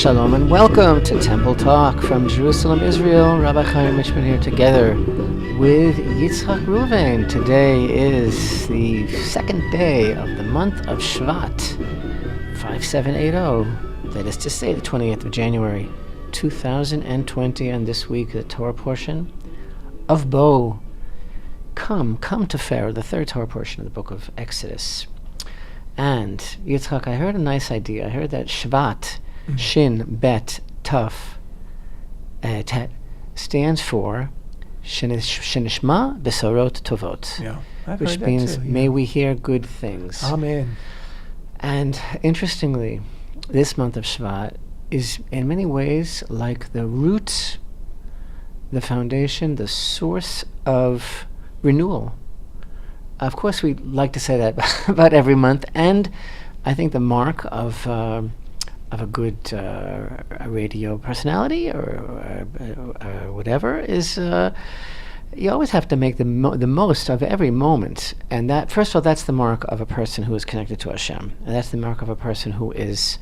Shalom and welcome to Temple Talk from Jerusalem, Israel. Rabbi Chaim Richman here together with Yitzchak Reuven. Today is the second day of the month of Shevat, 5780. That is to say, the 28th of January, 2020, and this week the Torah portion of Bo. Come to Pharaoh, the third Torah portion of the book of Exodus. And Yitzchak, I heard a nice idea. I heard that Shevat, Shin, Bet, Tuf, Tet, stands for Shenishma Besorot Tovot. Yeah, I've which heard that means too, may we hear good things. Amen. And interestingly, this month of Shevat is in many ways like the root, the foundation, the source of renewal. Of course, we like to say that about every month, and I think the mark of a good radio personality or whatever is you always have to make the most of every moment. And that, first of all, that's the mark of a person who is connected to Hashem, and that's the mark of a person who is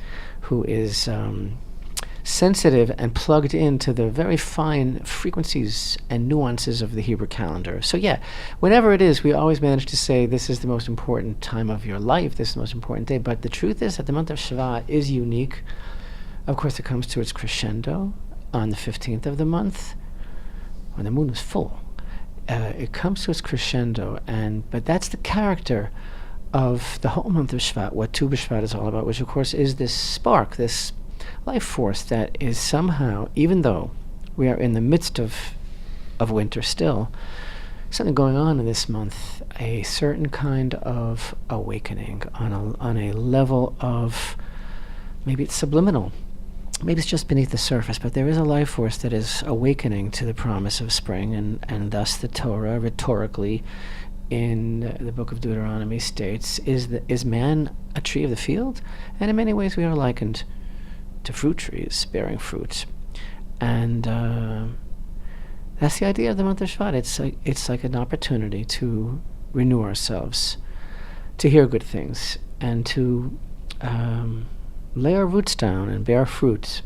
sensitive and plugged into the very fine frequencies and nuances of the Hebrew calendar. So yeah, whenever it is, we always manage to say this is the most important time of your life, this is the most important day. But the truth is that the month of Shevat is unique. Of course, it comes to its crescendo on the 15th of the month, when the moon is full. It comes to its crescendo, but that's the character of the whole month of Shevat, what Tu B'Shvat is all about, which of course is this spark, this life force that is somehow, even though we are in the midst of winter still, something going on in this month, a certain kind of awakening on a level of, maybe it's subliminal, maybe it's just beneath the surface, but there is a life force that is awakening to the promise of spring, and thus the Torah, rhetorically, in the book of Deuteronomy states, is man a tree of the field? And in many ways we are likened to fruit trees bearing fruit, and that's the idea of the month of Shevat. It's like an opportunity to renew ourselves, to hear good things, and to lay our roots down and bear fruit.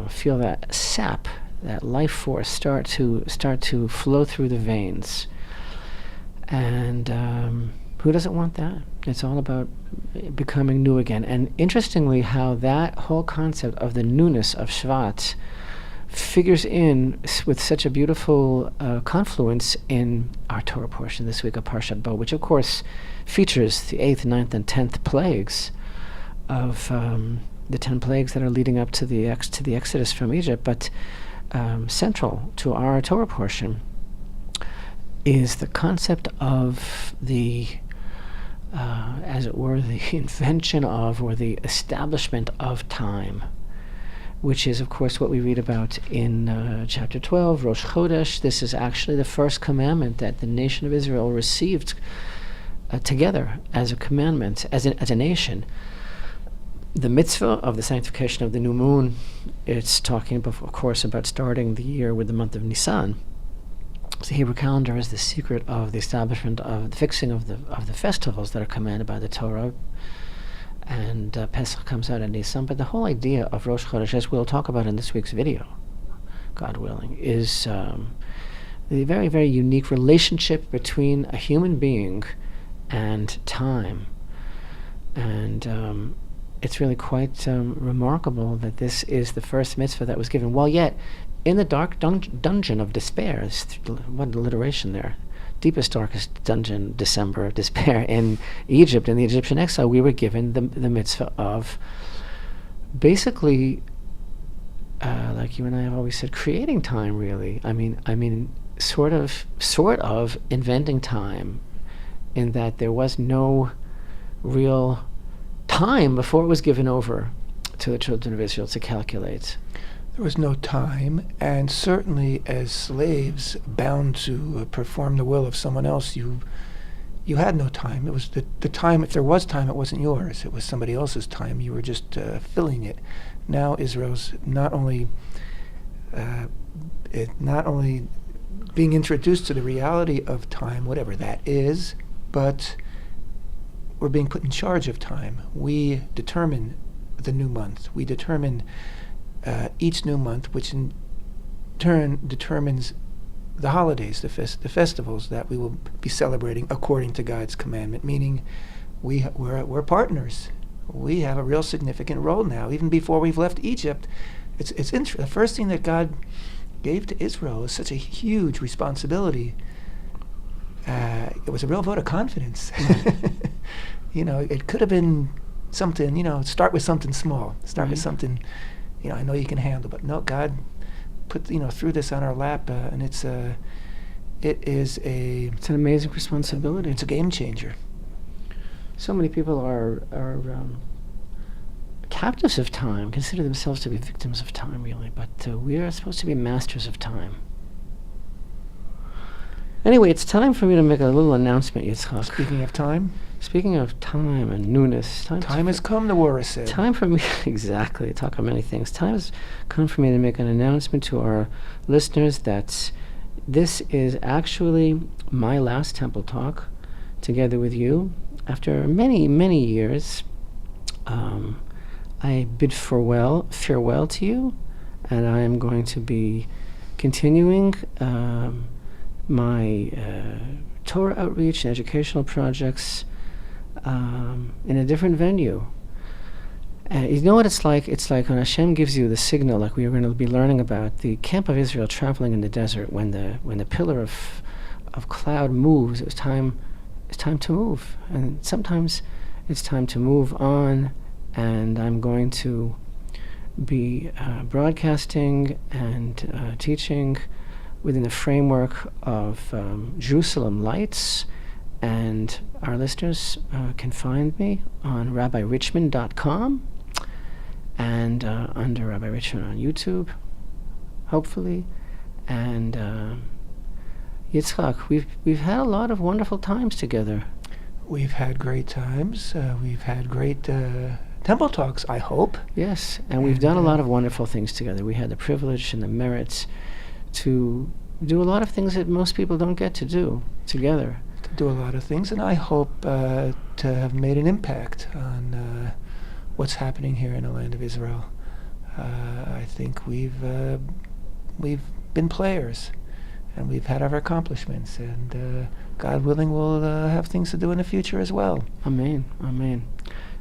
Feel that sap, that life force start to flow through the veins, and who doesn't want that? It's all about becoming new again. And interestingly, how that whole concept of the newness of Shevat figures in with such a beautiful confluence in our Torah portion this week of Parshat Bo, which of course features the 8th, 9th, and 10th plagues of the 10 plagues that are leading up to the Exodus from Egypt. But central to our Torah portion is the concept of the as it were, the invention of, or the establishment of time, which is, of course, what we read about in chapter 12, Rosh Chodesh. This is actually the first commandment that the nation of Israel received together as a commandment, as a nation. The mitzvah of the sanctification of the new moon, it's talking, of course, about starting the year with the month of Nisan. The Hebrew calendar is the secret of the establishment of the fixing of the festivals that are commanded by the Torah, and Pesach comes out in Nisan. But the whole idea of Rosh Chodesh, as we'll talk about in this week's video, God willing, is the very, very unique relationship between a human being and time. And it's really quite remarkable that this is the first mitzvah that was given, while yet in the dark dungeon of despair. What alliteration there. Deepest, darkest dungeon, December of despair in Egypt, in the Egyptian exile, we were given the mitzvah of basically, like you and I have always said, creating time, really. I mean, sort of inventing time, in that there was no real time before it was given over to the children of Israel to calculate. There was no time, and certainly as slaves bound to perform the will of someone else, you had no time. It was the time, if there was time, it wasn't yours. It was somebody else's time. You were just filling it. Now Israel's not only being introduced to the reality of time, whatever that is, but we're being put in charge of time. We determine the new month. We determine each new month, which in turn determines the holidays, the festivals that we will be celebrating according to God's commandment, meaning we're partners. We have a real significant role now. Even before we've left Egypt, it's the first thing that God gave to Israel is such a huge responsibility. It was a real vote of confidence. It could have been something, start with something small. Start with something, I know you can handle. But no, God put, threw this on our lap, and it's an amazing responsibility. It's a game changer. So many people are captives of time, consider themselves to be victims of time, really. But we are supposed to be masters of time. Anyway, it's time for me to make a little announcement, Yitzchak. Speaking of time and newness. Time has come, the Torah said. Time for me, exactly, talk about many things. Time has come for me to make an announcement to our listeners that this is actually my last Temple Talk together with you. After many, many years, I bid farewell to you, and I am going to be continuing my Torah outreach and educational projects in a different venue. You know what it's like? It's like when Hashem gives you the signal, like we are going to be learning about the camp of Israel traveling in the desert. When the pillar of cloud moves, it's time to move. And sometimes it's time to move on. And I'm going to be broadcasting and teaching within the framework of Jerusalem Lights. And our listeners can find me on RabbiRichman.com and under Rabbi Richman on YouTube, hopefully. And Yitzchak, we've had a lot of wonderful times together. We've had great times. We've had great Temple Talks, I hope. Yes, and we've done a lot of wonderful things together. We had the privilege and the merits to do a lot of things that most people don't get to do together. To do a lot of things, and I hope to have made an impact on what's happening here in the land of Israel. I think we've been players, and we've had our accomplishments, and God willing, we'll have things to do in the future as well. Amen. Amen.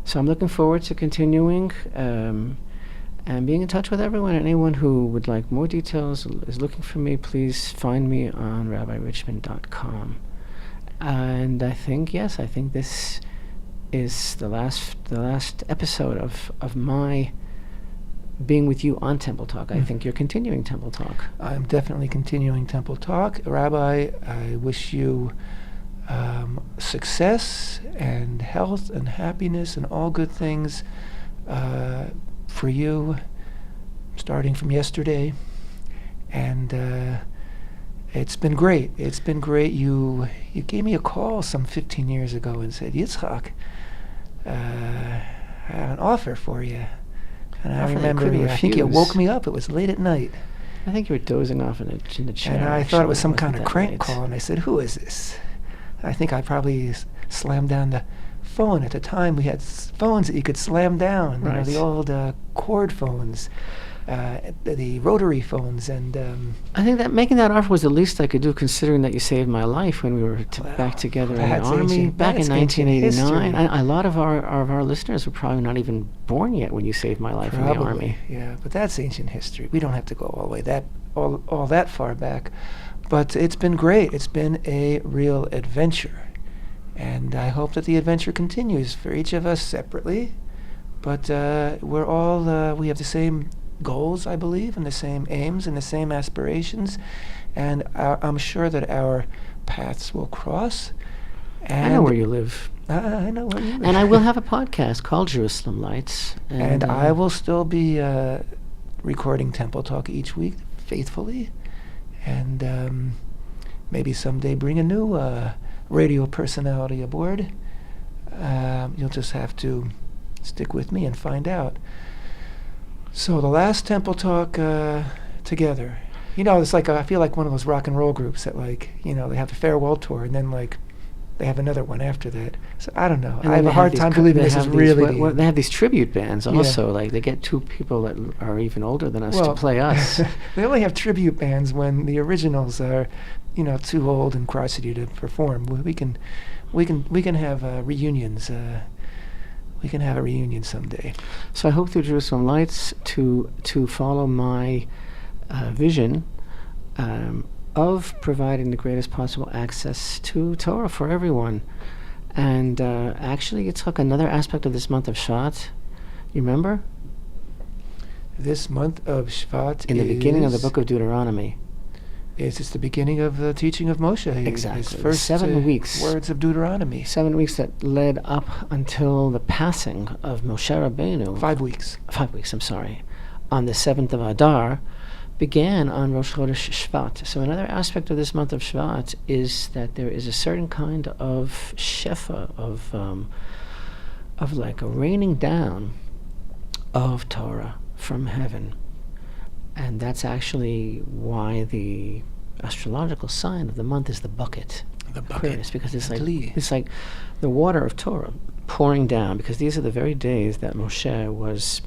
So I'm looking forward to continuing and being in touch with everyone. Anyone who would like more details, is looking for me, please find me on RabbiRichman.com. And I think this is the last episode of my being with you on Temple Talk. I think you're continuing Temple Talk. I'm definitely continuing Temple Talk. Rabbi, I wish you success and health and happiness and all good things for you, starting from yesterday. And it's been great. It's been great. You gave me a call some 15 years ago and said, Yitzchak, I have an offer for you. And I remember, I think you woke me up. It was late at night. I think you were dozing off in the chair. And I thought it was some kind of crank call. And I said, who is this? I think I probably slammed down the phone. At the time, we had phones that you could slam down. Right. The old cord phones. The rotary phones, and I think that making that offer was the least I could do, considering that you saved my life when we were back together in the Army back in 1989. A lot of our listeners were probably not even born yet when you saved my life in the Army. Yeah, but that's ancient history. We don't have to go all the way all that far back. But it's been great. It's been a real adventure, and I hope that the adventure continues for each of us separately. But we're all we have the same goals, I believe, and the same aims and the same aspirations, and I'm sure that our paths will cross. And I know where you live. I know where you live. And I will have a podcast called Jerusalem Lights. And I will still be recording Temple Talk each week faithfully, and maybe someday bring a new radio personality aboard. You'll just have to stick with me and find out. So the last Temple Talk together, it's like I feel like one of those rock and roll groups that they have the farewell tour, and then they have another one after that. So I don't know. And I have then a they hard these time co- believing they this is have these- really. well, they have these tribute bands Yeah. also. Like they get two people that are even older than us to play us. They only have tribute bands when the originals are, too old and crotchety to perform. We can have reunions. We can have a reunion someday. So I hope through Jerusalem Lights to follow my vision of providing the greatest possible access to Torah for everyone. And actually, Yitzchak, another aspect of this month of Shevat, you remember? This month of Shevat In the beginning of the book of Deuteronomy. It's the beginning of the teaching of Moshe. Exactly. His first 7 weeks. words of Deuteronomy. 7 weeks that led up until the passing of Moshe Rabbeinu. 5 weeks. 5 weeks, I'm sorry. On the 7th of Adar, began on Rosh Chodesh Shvat. So another aspect of this month of Shvat is that there is a certain kind of shefa, of like a raining down of Torah from heaven. And that's actually why the astrological sign of the month is the bucket. The bucket. Aquarius, because it's Indeed. like the water of Torah pouring down, because these are the very days that Moshe was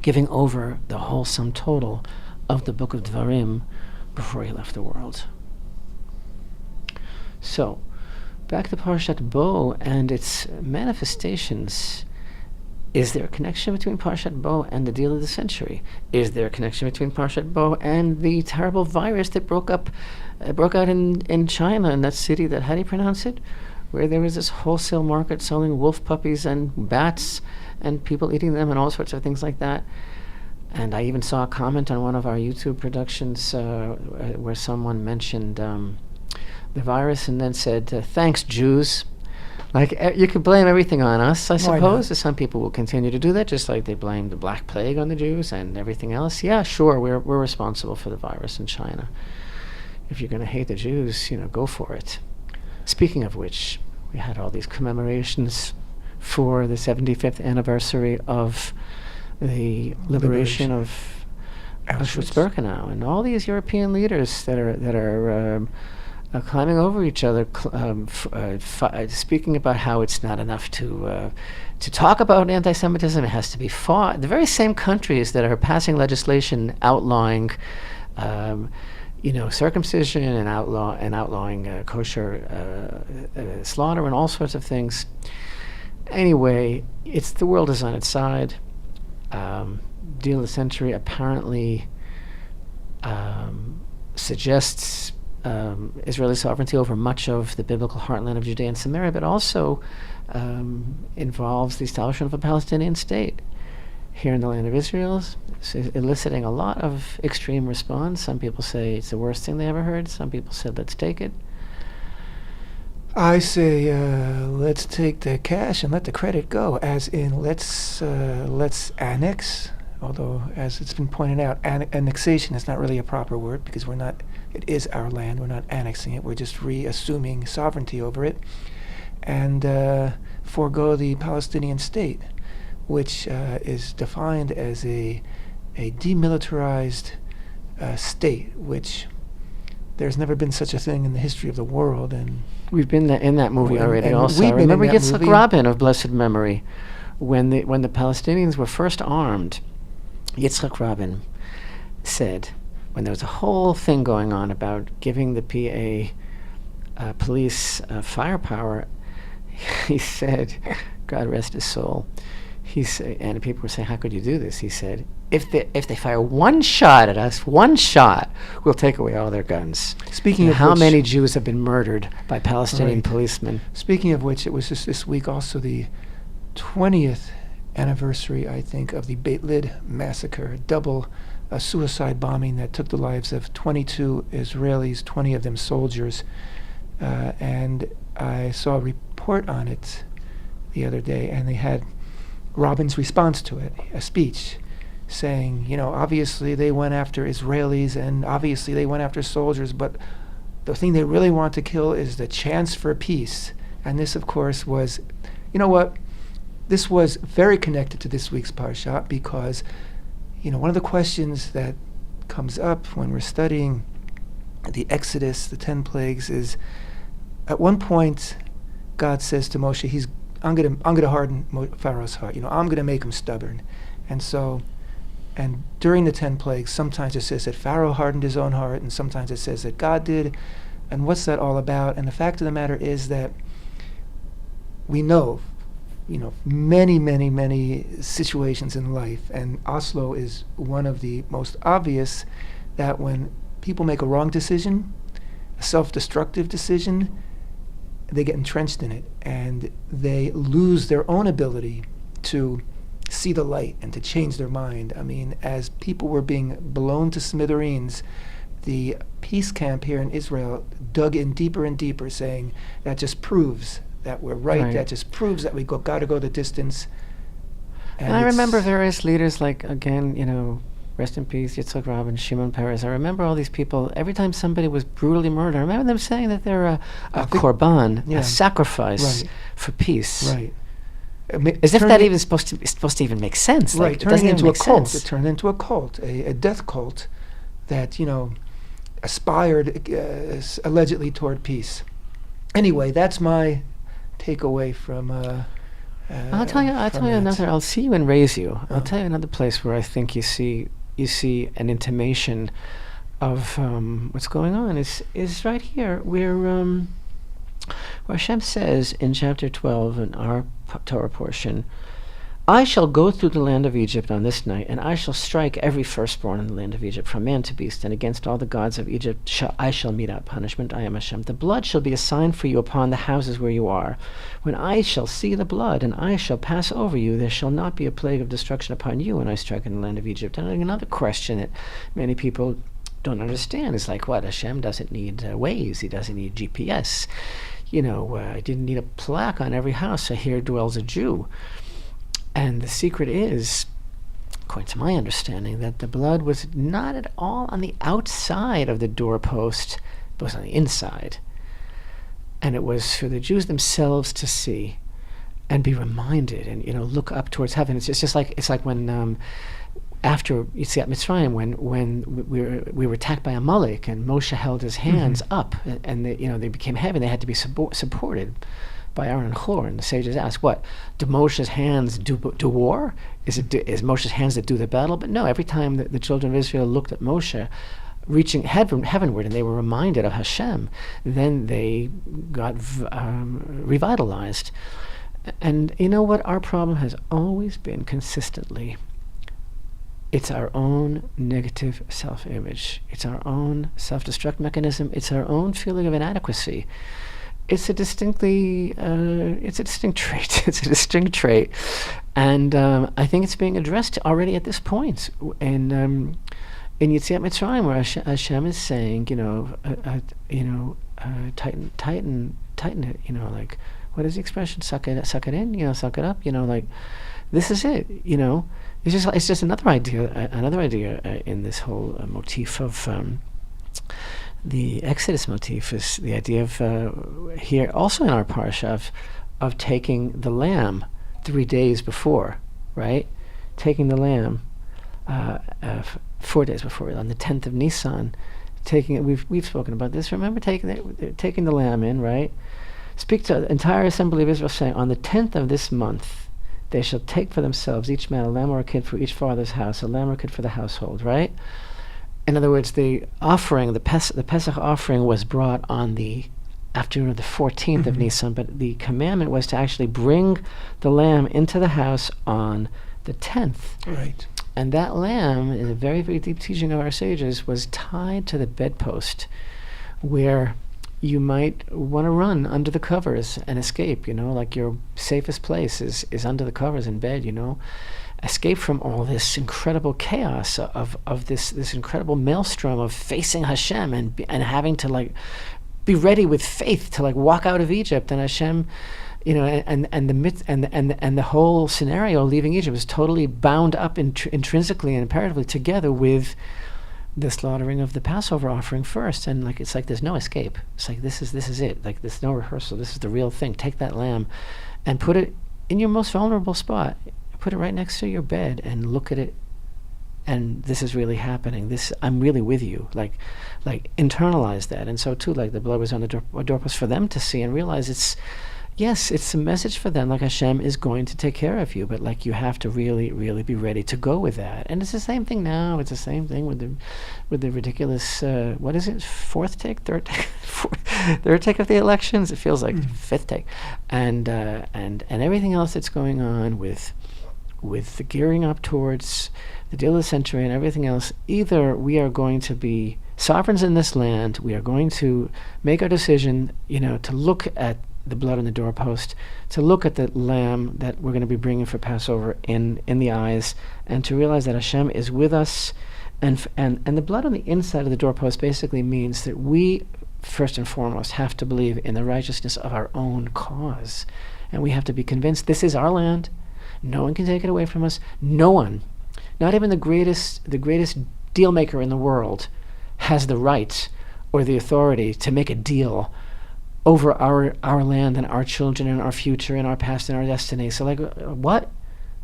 giving over the whole sum total of the book of Dvarim before he left the world. So, back to Parshat Bo and its manifestations. Is there a connection between Parshat Bo and the deal of the century? Is there a connection between Parshat Bo and the terrible virus that broke out in China, in that city that, how do you pronounce it? Where there was this wholesale market selling wolf puppies and bats and people eating them and all sorts of things like that. And I even saw a comment on one of our YouTube productions where someone mentioned the virus and then said, thanks, Jews. Like, you could blame everything on us, I suppose. Some people will continue to do that, just like they blame the Black Plague on the Jews and everything else. Yeah, sure, we're responsible for the virus in China. If you're going to hate the Jews, go for it. Speaking of which, we had all these commemorations for the 75th anniversary of the liberation of Auschwitz-Birkenau, and all these European leaders that are climbing over each other, speaking about how it's not enough to talk about anti-Semitism; it has to be fought. The very same countries that are passing legislation outlawing, circumcision and outlawing kosher slaughter and all sorts of things. Anyway, the world is on its side. Deal of the century apparently suggests Israeli sovereignty over much of the biblical heartland of Judea and Samaria, but also involves the establishment of a Palestinian state here in the land of Israel, eliciting a lot of extreme response. Some people say it's the worst thing they ever heard. Some people said, let's take it. I say, let's take the cash and let the credit go, as in let's annex. Although, as it's been pointed out, annexation is not really a proper word, because it is our land. We're not annexing it. We're just reassuming sovereignty over it, and forego the Palestinian state, which is defined as a demilitarized state, which there's never been such a thing in the history of the world. And we've been in that movie already. And also, we've been remember in that Yitzchak movie. Rabin of blessed memory, when the Palestinians were first armed. Yitzchak Rabin said, when there was a whole thing going on about giving the PA police firepower, he said, God rest his soul, and people were saying, how could you do this? He said, if they fire one shot at us, we'll take away all their guns. Speaking of how which, many Jews have been murdered by Palestinian policemen? Speaking of which, it was just this week also the 20th anniversary, I think, of the Beit Lid massacre, a suicide bombing that took the lives of 22 Israelis, 20 of them soldiers. And I saw a report on it the other day, and they had Rabin's response to it, a speech saying, obviously they went after Israelis and obviously they went after soldiers, but the thing they really want to kill is the chance for peace. And this, of course, was, this was very connected to this week's Parsha, because, one of the questions that comes up when we're studying the Exodus, the 10 plagues, is at one point God says to Moshe, I'm gonna harden Pharaoh's heart. I'm gonna make him stubborn. And during the 10 plagues, sometimes it says that Pharaoh hardened his own heart, and sometimes it says that God did. And what's that all about? And the fact of the matter is that we know, many, many, many situations in life, and Oslo is one of the most obvious, that when people make a wrong decision, a self-destructive decision, they get entrenched in it, and they lose their own ability to see the light and to change their mind. I mean, as people were being blown to smithereens, the peace camp here in Israel dug in deeper and deeper, saying that just proves that we're right. That just proves that we got to go the distance. And I remember various leaders, like, again, rest in peace, Yitzchak, Reuven, Shimon Peres. I remember all these people. Every time somebody was brutally murdered, I remember them saying that they're a korban, a sacrifice for peace. Right. As if that even is supposed to even make sense. Right, like, it doesn't into make a cult. sense. It turned into a cult, a death cult that, aspired allegedly toward peace. Anyway, that's my takeaway from I'll tell you another. I'll see you and raise you. I'll tell you another place where I think you see an intimation of what's going on is right here, where Hashem says in chapter 12 in our Torah portion, I shall go through the land of Egypt on this night, and I shall strike every firstborn in the land of Egypt, from man to beast, and against all the gods of Egypt I shall mete out punishment. I am Hashem. The blood shall be a sign for you upon the houses where you are. When I shall see the blood, and I shall pass over you, there shall not be a plague of destruction upon you when I strike in the land of Egypt. And another question that many people don't understand is like, what? Hashem doesn't need Waze. He doesn't need GPS. He didn't need a plaque on every house, so here dwells a Jew. And the secret is, according to my understanding, that the blood was not at all on the outside of the doorpost, but was on the inside. And it was for the Jews themselves to see and be reminded and, look up towards heaven. It's like when after Yetziat Mitzrayim, when we were attacked by Amalek and Moshe held his hands up and they became heavy, they had to be supported by Aaron and Hur, and the sages ask, what? Do Moshe's hands do war? Is Moshe's hands that do the battle? But no, every time the children of Israel looked at Moshe, reaching heavenward, and they were reminded of Hashem, then they got revitalized. And you know what? Our problem has always been consistently, it's our own negative self-image. It's our own self-destruct mechanism. It's our own feeling of inadequacy. It's a distinct trait. It's a distinct trait, and I think it's being addressed already at this point in Yetziat Mitzrayim, where Hashem is saying, tighten it. Like, what is the expression? Suck it in. Suck it up. Like, this is it. It's just another idea in this whole motif of. The Exodus motif is the idea of here also in our parsha of taking the lamb 3 days before, right? Taking the lamb 4 days before, on the 10th of Nisan, taking it. We've spoken about this. Remember taking the lamb in, right? Speak to the entire assembly of Israel, saying, on the 10th of this month, they shall take for themselves each man a lamb or a kid for each father's house, a lamb or a kid for the household, right? In other words, the offering, the Pesach offering, was brought on the afternoon of the 14th of Nisan, but the commandment was to actually bring the lamb into the house on the 10th. Right. And that lamb, in a very, very deep teaching of our sages, was tied to the bedpost, where you might want to run under the covers and escape. Like your safest place is under the covers in bed. Escape from all this incredible chaos of this incredible maelstrom of facing Hashem and having to be ready with faith to walk out of Egypt, and Hashem, and the whole scenario leaving Egypt is totally bound up intrinsically and imperatively together with the slaughtering of the Passover offering first, and it's like there's no escape. It's like this is it. Like there's no rehearsal. This is the real thing. Take that lamb, and put it in your most vulnerable spot. Put it right next to your bed and look at it, and this is really happening. I'm really with you. Like internalize that. And so too, the blood was on the doorpost for them to see and realize it's, yes, it's a message for them, like Hashem is going to take care of you, but like you have to really, really be ready to go with that. And it's the same thing now. It's the same thing with the ridiculous, what is it, third take of the elections? It feels like fifth take. And everything else that's going on with the gearing up towards the deal of the century and everything else. Either we are going to be sovereigns in this land, we are going to make our decision, to look at the blood on the doorpost, to look at the lamb that we're going to be bringing for Passover in the eyes, and to realize that Hashem is with us. And the blood on the inside of the doorpost basically means that we, first and foremost, have to believe in the righteousness of our own cause. And we have to be convinced this is our land. No one can take it away from us. No one, not even the greatest deal maker in the world, has the right or the authority to make a deal over our land and our children and our future and our past and our destiny. So what?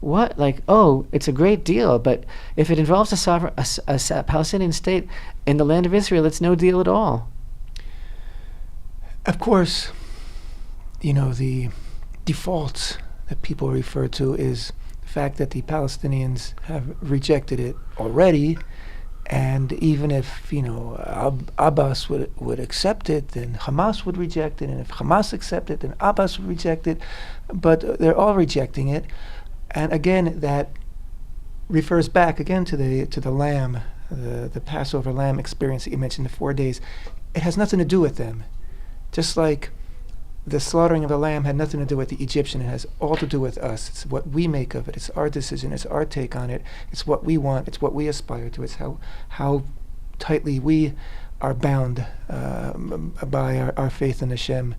Like, it's a great deal, but if it involves a Palestinian state in the land of Israel, it's no deal at all. Of course, the default that people refer to is the fact that the Palestinians have rejected it already. And even if, Abbas would accept it, then Hamas would reject it. And if Hamas accepts it, then Abbas would reject it. But they're all rejecting it. And again, that refers back again to the lamb, the Passover lamb experience that you mentioned, the 4 days. It has nothing to do with them. Just like the slaughtering of the lamb had nothing to do with the Egyptian. It has all to do with us. It's what we make of it. It's our decision. It's our take on it. It's what we want. It's what we aspire to. It's how tightly we are bound by our faith in Hashem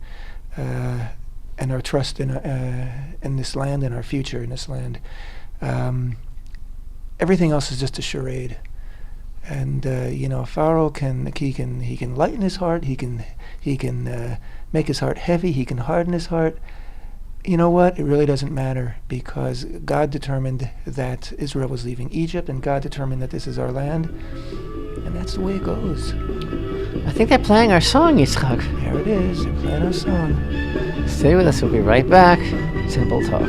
and our trust in this land and our future in this land. Everything else is just a charade. And Pharaoh can lighten his heart. He can make his heart heavy. He can harden his heart. You know what? It really doesn't matter, because God determined that Israel was leaving Egypt, and God determined that this is our land, and that's the way it goes. I think they're playing our song, Yitzchak. There it is. They're playing our song. Stay with us. We'll be right back. Simple Talk.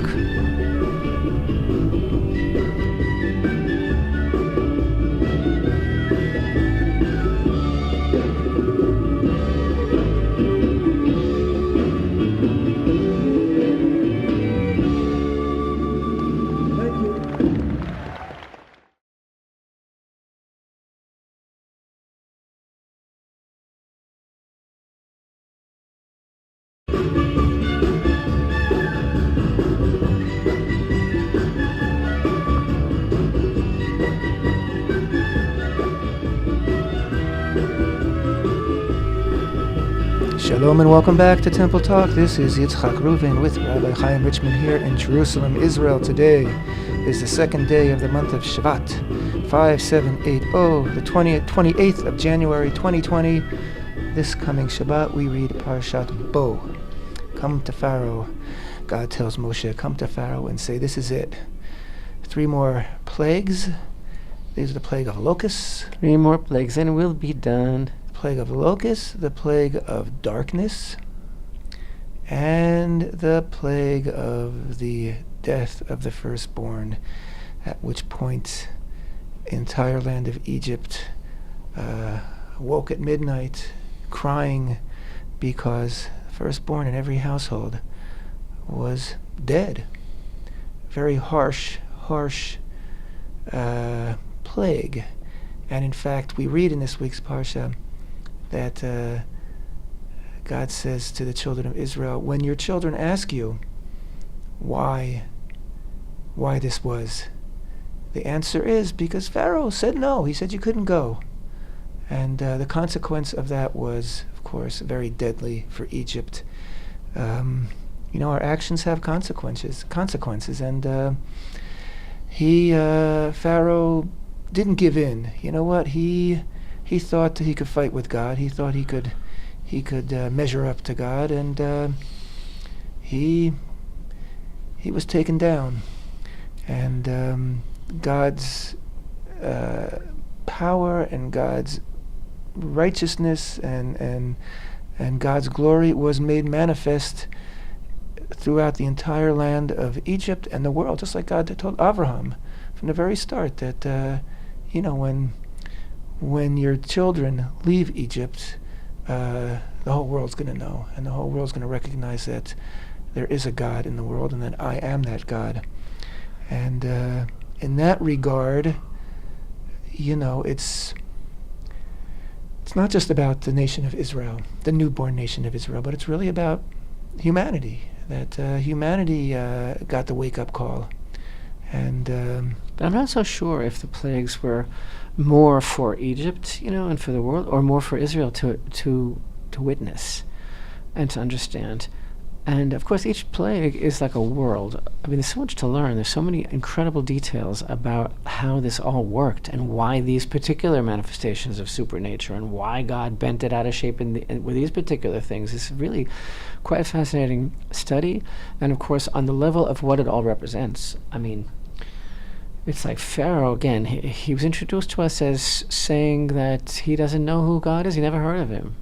Shalom and welcome back to Temple Talk. This is Yitzchak Reuven with Rabbi Chaim Richman here in Jerusalem, Israel. Today is the second day of the month of Shevat, 5780, the 28th of January 2020. This coming Shabbat we read Parashat Bo. Come to Pharaoh. God tells Moshe, come to Pharaoh and say, this is it. 3 more plagues. These are the plague of locusts. 3 more plagues and we'll be done. Plague of locusts, the plague of darkness, and the plague of the death of the firstborn, at which point the entire land of Egypt woke at midnight crying because the firstborn in every household was dead. Very harsh plague. And in fact, we read in this week's Parsha that God says to the children of Israel, when your children ask you why this was, the answer is because Pharaoh said no. He said you couldn't go. And the consequence of that was, of course, very deadly for Egypt. Our actions have consequences, and Pharaoh didn't give in. You know what? He thought that he could fight with God. He thought he could measure up to God, and he was taken down. And God's power and God's righteousness and God's glory was made manifest throughout the entire land of Egypt and the world, just like God told Abraham from the very start that, when your children leave Egypt, the whole world's going to know, and the whole world's going to recognize that there is a God in the world and that I am that God. And in that regard, it's not just about the nation of Israel, the newborn nation of Israel, but it's really about humanity, that humanity got the wake-up call. And but I'm not so sure if the plagues were more for Egypt, and for the world, or more for Israel to witness and to understand. And of course, each plague is like a world. I mean, there's so much to learn. There's so many incredible details about how this all worked and why these particular manifestations of supernature and why God bent it out of shape with these particular things. It's really quite a fascinating study. And of course, on the level of what it all represents, I mean, it's like Pharaoh, again, he was introduced to us as saying that he doesn't know who God is. He never heard of him.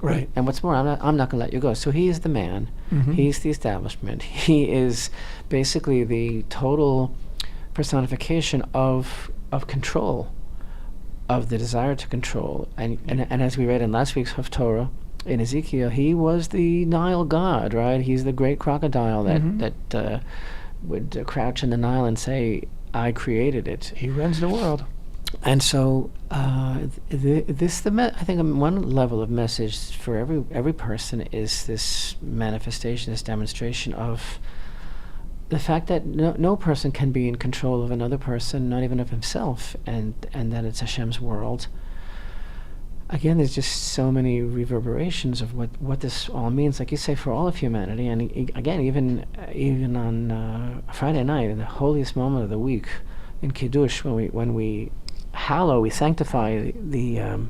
right. And what's more, I'm not going to let you go. So he is the man. Mm-hmm. He's the establishment. He is basically the total personification of control, of the desire to control. And as we read in last week's Torah, in Ezekiel, he was the Nile god, right? He's the great crocodile that would crouch in the Nile and say, I created it. He runs the world. And so, I think one level of message for every person is this manifestation, this demonstration of the fact that no person can be in control of another person, not even of himself, and that it's Hashem's world. Again, there's just so many reverberations of what this all means, like you say, for all of humanity. And again, even on Friday night, in the holiest moment of the week, in Kiddush, when we hallow, we sanctify the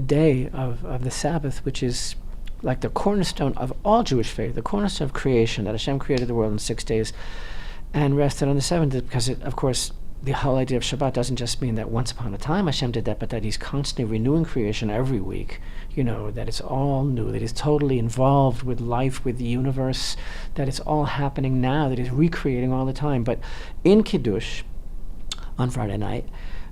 day of the Sabbath, which is like the cornerstone of all Jewish faith, the cornerstone of creation, that Hashem created the world in 6 days and rested on the seventh, because of course, the whole idea of Shabbat doesn't just mean that once upon a time Hashem did that, but that He's constantly renewing creation every week, that it's all new, that He's totally involved with life, with the universe, that it's all happening now, that He's recreating all the time. But in Kiddush, on Friday night,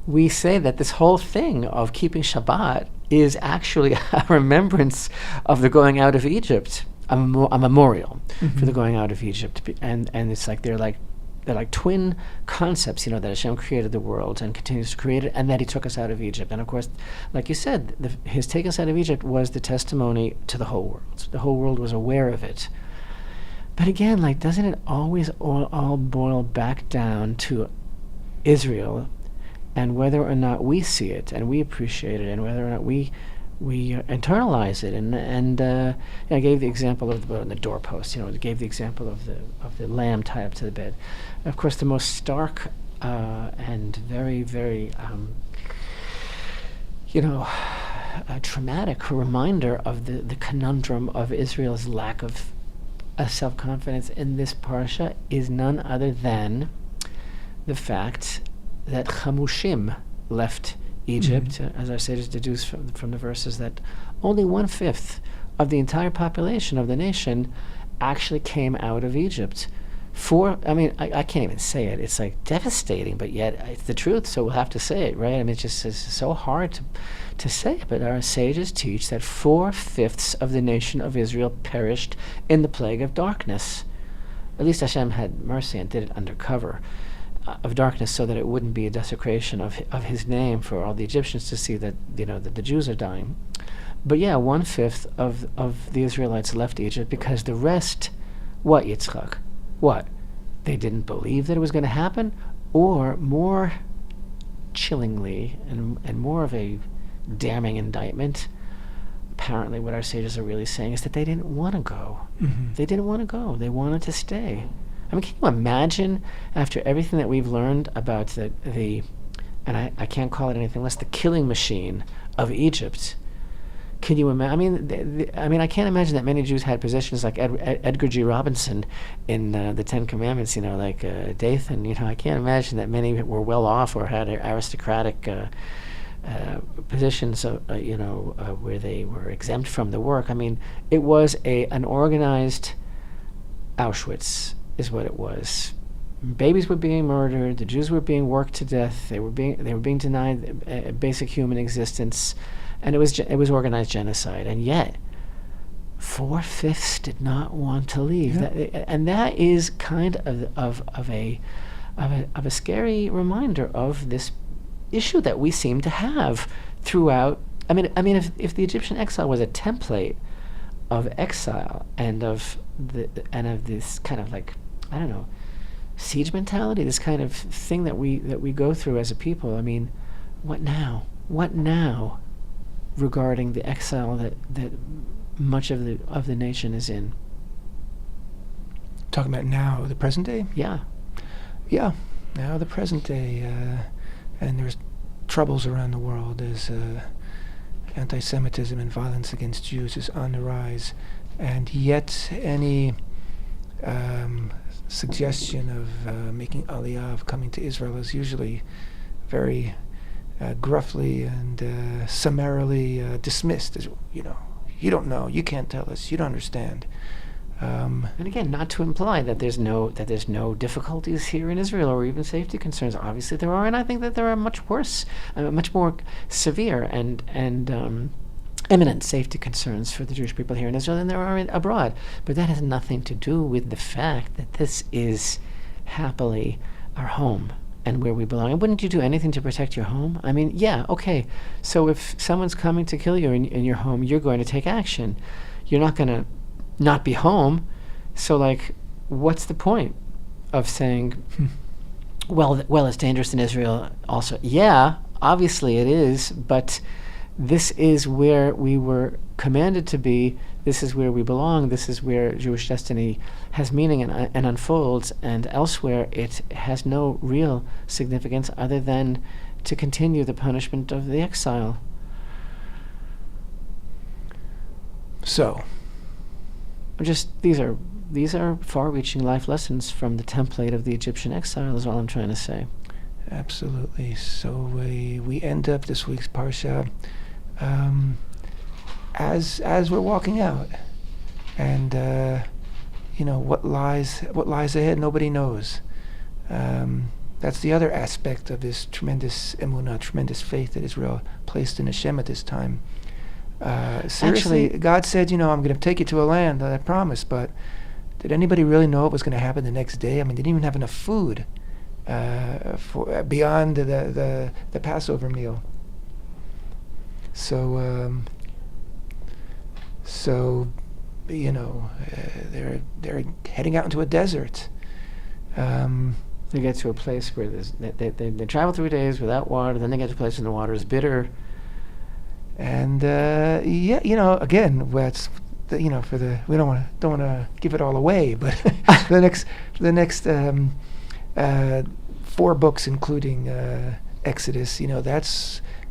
we say that this whole thing of keeping Shabbat is actually a remembrance of the going out of Egypt, a memorial for the going out of Egypt. And it's like they're like twin concepts, that Hashem created the world and continues to create it, and that He took us out of Egypt. And of course, like you said, His take us out of Egypt was the testimony to the whole world. The whole world was aware of it. But again, doesn't it always all boil back down to Israel, and whether or not we see it and we appreciate it, and whether or not we internalize it? And I gave the example of the doorpost. Gave the example of the lamb tied up to the bed. Of course, the most stark and very, very a traumatic reminder of the conundrum of Israel's lack of self-confidence in this parsha is none other than the fact that Chamushim left Egypt, as our sages deduce from the verses, that only 1/5 of the entire population of the nation actually came out of Egypt. I can't even say it. It's devastating, but yet it's the truth, so we'll have to say it, right? It's so hard to say it, but our sages teach that 4/5 of the nation of Israel perished in the plague of darkness. At least Hashem had mercy and did it under cover of darkness, so that it wouldn't be a desecration of His name for all the Egyptians to see that that the Jews are dying. But yeah, 1/5 of the Israelites left Egypt because the rest, what, Yitzchak? What? They didn't believe that it was going to happen? Or more chillingly and more of a damning indictment, apparently what our sages are really saying is that they didn't want to go. They didn't want to go. They wanted to stay. Can you imagine, after everything that we've learned about the and I can't call it anything less, the killing machine of Egypt? Can you imagine? I can't imagine that many Jews had positions like Edgar G. Robinson in the Ten Commandments, like Dathan. I can't imagine that many were well off or had aristocratic positions, where they were exempt from the work. It was an organized Auschwitz is what it was. Babies were being murdered. The Jews were being worked to death. They were being denied a basic human existence, and it was organized genocide. And yet, 4/5 did not want to leave. Yeah. And that is kind of a scary reminder of this issue that we seem to have throughout. I mean, if the Egyptian exile was a template of exile and of this kind of, like, I don't know, siege mentality, this kind of thing that we go through as a people, I mean, what now? What now regarding the exile that much of the nation is in? Talking about now, the present day? Yeah. Yeah, now the present day, and there's troubles around the world as anti-Semitism and violence against Jews is on the rise, and yet any suggestion of making aliyah, of coming to Israel, is usually very gruffly and summarily dismissed as, you don't know, you can't tell us, you don't understand. And again, not to imply that there's no difficulties here in Israel or even safety concerns. Obviously there are, and I think that there are much worse, much more severe and imminent safety concerns for the Jewish people here in Israel than there are abroad. But that has nothing to do with the fact that this is happily our home and where we belong. And wouldn't you do anything to protect your home? I mean, yeah, okay. So if someone's coming to kill you in your home, you're going to take action. You're not going to not be home. So, like, what's the point of saying, well, it's dangerous in Israel also? Yeah, obviously it is, but this is where we were commanded to be. This is where we belong. This is where Jewish destiny has meaning and unfolds, and elsewhere it has no real significance other than to continue the punishment of the exile. So, these are far-reaching life lessons from the template of the Egyptian exile, is all I'm trying to say. Absolutely. So we end up this week's parsha as we're walking out, and what lies ahead, nobody knows. That's the other aspect of this tremendous emunah, tremendous faith that Israel placed in Hashem at this time. Seriously, actually, God said, I'm going to take you to a land that I promised, but did anybody really know what was going to happen the next day? I mean, they didn't even have enough food for beyond the Passover meal. So they're heading out into a desert. They get to a place where they travel 3 days without water. Then they get to a place where the water is bitter. And again, that's we don't want to give it all away, but the next 4 books, including Exodus,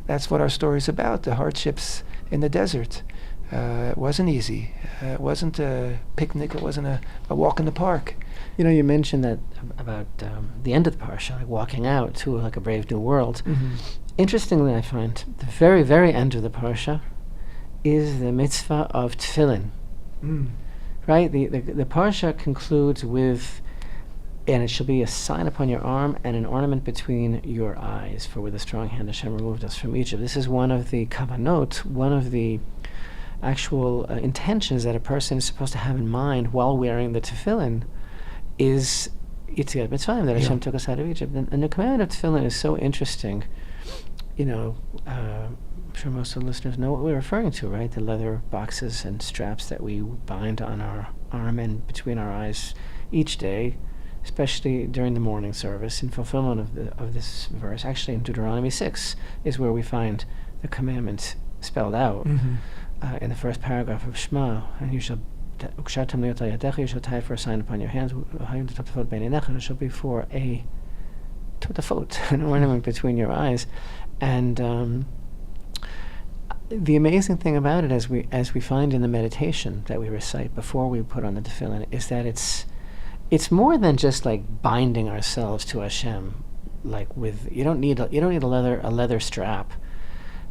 that's what our story is about. The hardships in the desert. It wasn't easy. It wasn't a picnic. It wasn't a walk in the park. You mentioned that about the end of the parsha, like walking out to like a brave new world. Mm-hmm. Interestingly, I find the very, very end of the parsha is the mitzvah of tefillin. Right? The parsha concludes with, and it shall be a sign upon your arm and an ornament between your eyes, for with a strong hand Hashem removed us from Egypt. This is one of the kavanot, one of the actual intentions that a person is supposed to have in mind while wearing the tefillin is Yetziat Mitzrayim, that Hashem took us out of Egypt. And the commandment of tefillin is so interesting. I'm sure most of the listeners know what we're referring to, right? The leather boxes and straps that we bind on our arm and between our eyes each day, especially during the morning service, in fulfillment of this verse. Actually, in Deuteronomy 6 is where we find the commandment spelled out in the first paragraph of Shema. And you shall tie it for a sign upon your hands, and it shall be for a totafot, an ornament between your eyes. And the amazing thing about it, as we find in the meditation that we recite before we put on the tefillin, is that it's more than just like binding ourselves to Hashem. Like you don't need a leather strap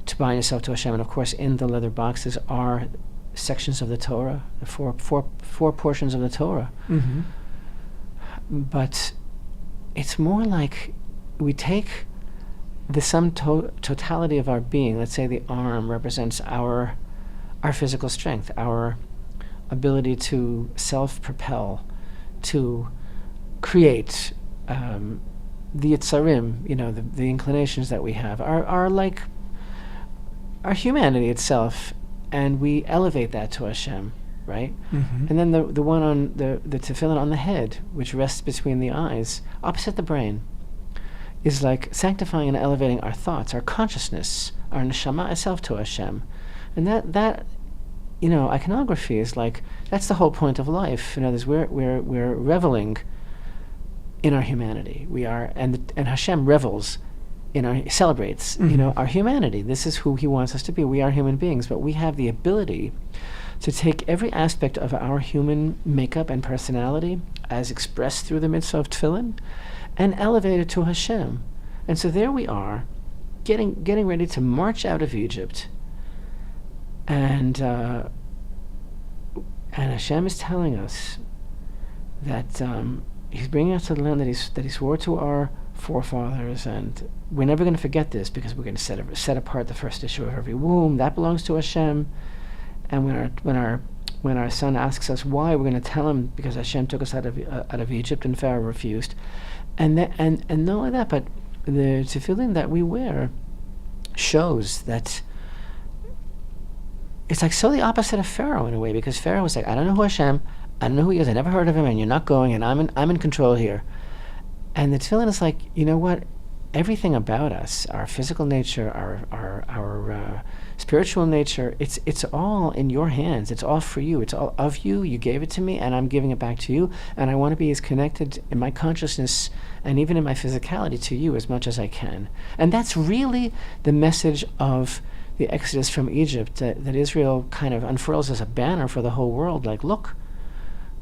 to bind yourself to Hashem. And of course, in the leather boxes are sections of the Torah, the four portions of the Torah. Mm-hmm. But it's more like we take the sum totality of our being. Let's say the arm represents our physical strength, our ability to self-propel, to create, the Yitzarim, the inclinations that we have, are like our humanity itself, and we elevate that to Hashem, right? Mm-hmm. And then the one on the tefillin on the head, which rests between the eyes, opposite the brain, is like sanctifying and elevating our thoughts, our consciousness, our neshama itself to Hashem. And that iconography is like, that's the whole point of life. In other words, we're reveling in our humanity. We are, and Hashem revels celebrates, Mm-hmm. our humanity. This is who He wants us to be. We are human beings, but we have the ability to take every aspect of our human makeup and personality, as expressed through the mitzvah of tefillin, and elevate it to Hashem. And so there we are, getting ready to march out of Egypt, and Hashem is telling us that He's bringing us to the land that He swore to our forefathers, and we're never going to forget this, because we're going to set apart the first issue of every womb. That belongs to Hashem. And when our son asks us why, we're going to tell him because Hashem took us out of Egypt and Pharaoh refused. And not only that, but the tefillin that we wear shows that it's like so the opposite of Pharaoh in a way, because Pharaoh was like, I don't know who Hashem, I don't know who He is, I never heard of Him, and you're not going, and I'm in control here. And the tefillin is like, you know what? Everything about us, our physical nature, our spiritual nature, it's all in Your hands. It's all for You. It's all of You. You gave it to me, and I'm giving it back to You. And I want to be as connected in my consciousness and even in my physicality to You as much as I can. And that's really the message of the Exodus from Egypt, that Israel kind of unfurls as a banner for the whole world. Like, look,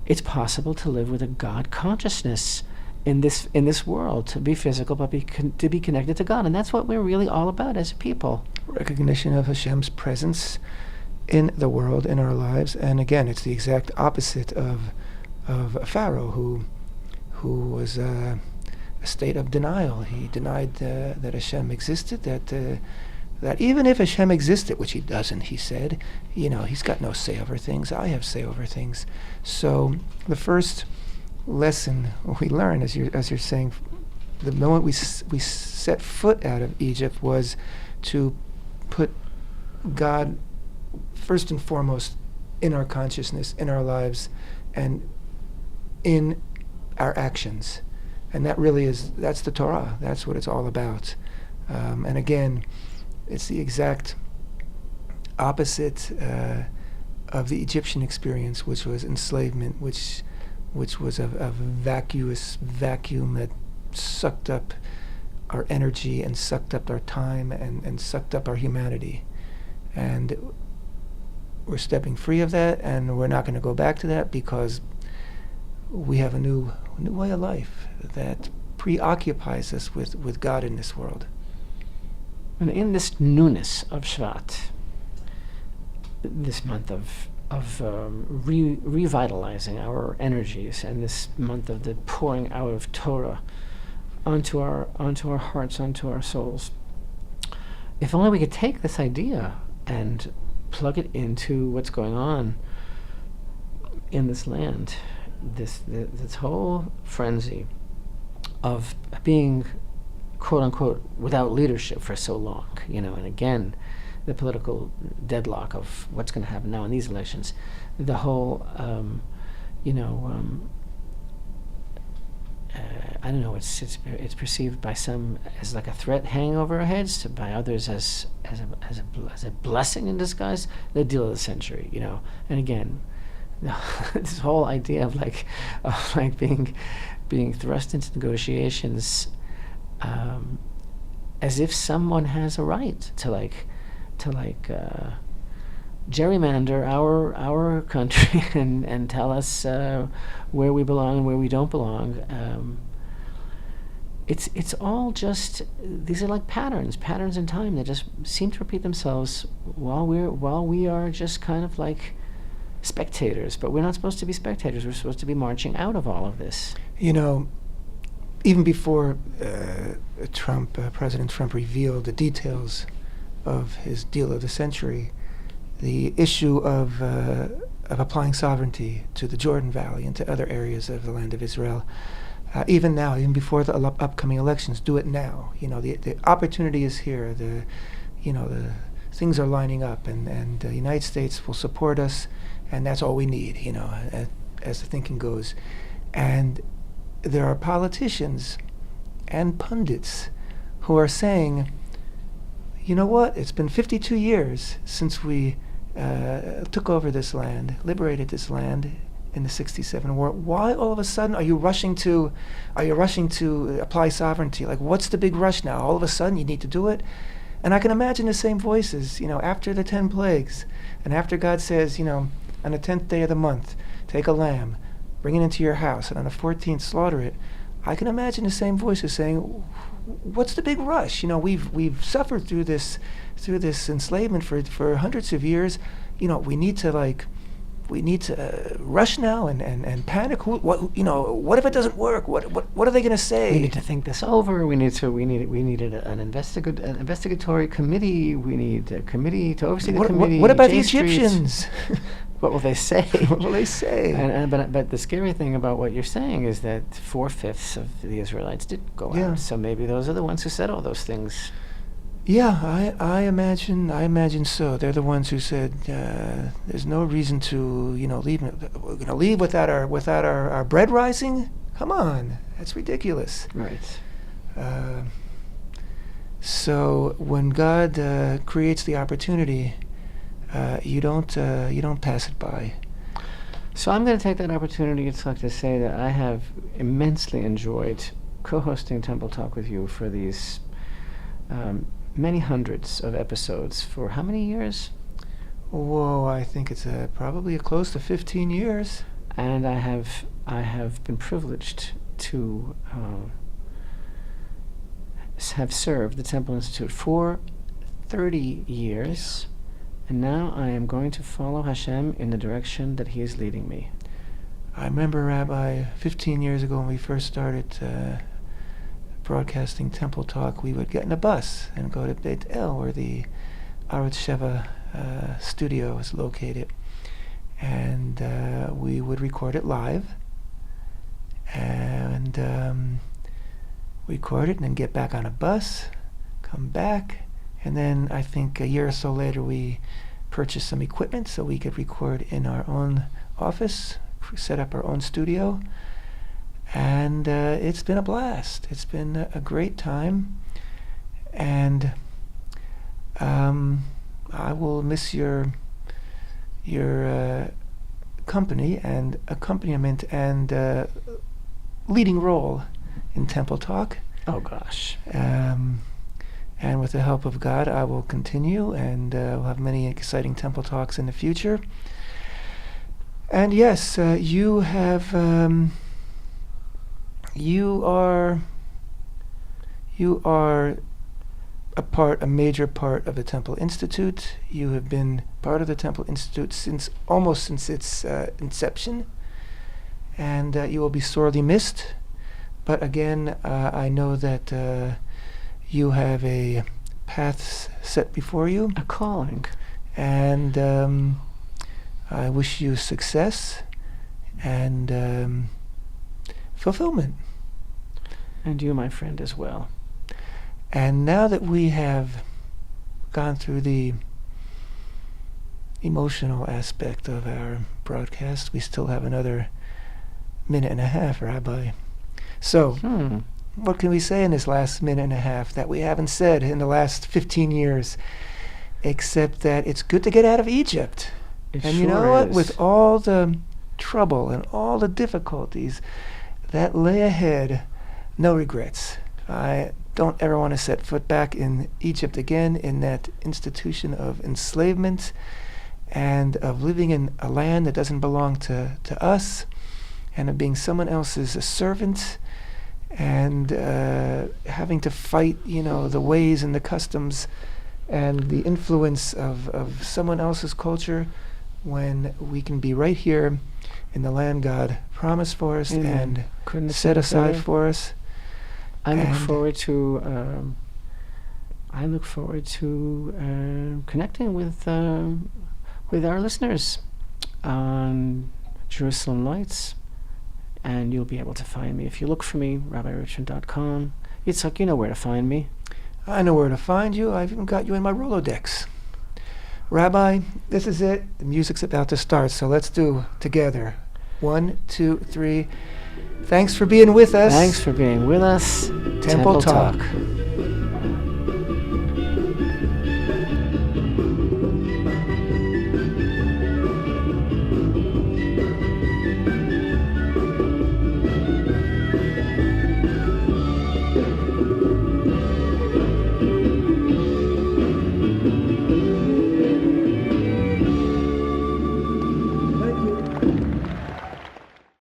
it's possible to live with a God consciousness in this world, to be physical, but to be connected to God. And that's what we're really all about as a people. Recognition of Hashem's presence in the world, in our lives. And again, it's the exact opposite of Pharaoh, who was a state of denial. He denied that Hashem existed, that even if Hashem existed, which He doesn't, he said, He's got no say over things. I have say over things. So the first lesson we learn, as you're saying, the moment we set foot out of Egypt, was to put God first and foremost in our consciousness, in our lives, and in our actions. And that's the Torah. That's what it's all about. And again, it's the exact opposite of the Egyptian experience, which was enslavement, which was a vacuous vacuum that sucked up our energy and sucked up our time and sucked up our humanity. And we're stepping free of that, and we're not going to go back to that, because we have a new way of life that preoccupies us with God in this world. And in this newness of Shevat, this month of revitalizing our energies, and this month of the pouring out of Torah onto our hearts, onto our souls, if only we could take this idea and plug it into what's going on in this land, this whole frenzy of being, quote unquote, without leadership for so long, and again, the political deadlock of what's going to happen now in these elections, the whole, I don't know, it's perceived by some as like a threat hanging over our heads, by others as a blessing in disguise, the deal of the century, and again, this whole idea of being thrust into negotiations, as if someone has a right to gerrymander our country and tell us where we belong and where we don't belong. it's all just, these are like patterns in time that just seem to repeat themselves while we are just kind of like spectators. But we're not supposed to be spectators. We're supposed to be marching out of all of this. You know, even before President Trump revealed the details of his deal of the century, the issue of applying sovereignty to the Jordan Valley and to other areas of the land of Israel, even now, even before the upcoming elections, do it now. You know, the opportunity is here. The things are lining up, and the United States will support us, and that's all we need. You know, as the thinking goes, and there are politicians and pundits who are saying, you know what? It's been 52 years since we took over this land, liberated this land in the '67 war. Why all of a sudden are you rushing to apply sovereignty? Like, what's the big rush now? All of a sudden you need to do it? And I can imagine the same voices, you know, after the 10 plagues, and after God says, you know, on the 10th day of the month, take a lamb, bring it into your house, and on the 14th slaughter it. I can imagine the same voices saying, what's the big rush? You know, we've suffered through this enslavement for hundreds of years. You know, we need to rush now and panic. What if it doesn't work? What are they going to say? We need to think this over. We needed an investigatory committee. We need a committee to oversee the committee. What about the Egyptians? What will they say? What will they say? But the scary thing about what you're saying is that 4/5 of the Israelites did go out. So maybe those are the ones who said all those things. Yeah, I imagine so. They're the ones who said there's no reason to leave. We're going to leave without our bread rising. Come on, that's ridiculous. Right. So when God creates the opportunity, you don't pass it by. So I'm going to take that opportunity, Yitzchak, to say that I have immensely enjoyed co-hosting Temple Talk with you for these many hundreds of episodes. For how many years? Whoa, I think it's probably close to 15 years. And I have been privileged to have served the Temple Institute for 30 years. And now I am going to follow Hashem in the direction that He is leading me. I remember, Rabbi, 15 years ago when we first started broadcasting Temple Talk, we would get in a bus and go to Beit El, where the Arutz Sheva studio is located. And we would record it live. And record it and then get back on a bus, come back. And then I think a year or so later we purchased some equipment so we could record in our own office, set up our own studio. And it's been a blast. It's been a great time. And I will miss your company and accompaniment and leading role in Temple Talk. Oh, gosh. And with the help of God, I will continue, and we'll have many exciting Temple Talks in the future. And yes, you have, you are a major part of the Temple Institute. You have been part of the Temple Institute since its inception, and you will be sorely missed. But again, I know that you have a path set before you. A calling. And I wish you success and fulfillment. And you, my friend, as well. And now that we have gone through the emotional aspect of our broadcast, we still have another minute and a half, Rabbi. So, what can we say in this last minute and a half that we haven't said in the last 15 years, except that it's good to get out of Egypt? It and sure you know what? is. With all the trouble and all the difficulties that lay ahead, no regrets. I don't ever want to set foot back in Egypt again, in that institution of enslavement and of living in a land that doesn't belong to us, and of being someone else's servant, and having to fight, the ways and the customs and the influence of someone else's culture, when we can be right here in the land God promised for us and Couldn't have set said it aside better. for us. I look And- forward to. I look forward to connecting with our listeners on Jerusalem Lights, and you'll be able to find me if you look for me. RabbiRichman.com. Yitzchak, you know where to find me. I know where to find you. I've even got you in my Rolodex. Rabbi, this is it. The music's about to start, so let's do together. 1, 2, 3. Thanks for being with us. Thanks for being with us. Temple Talk.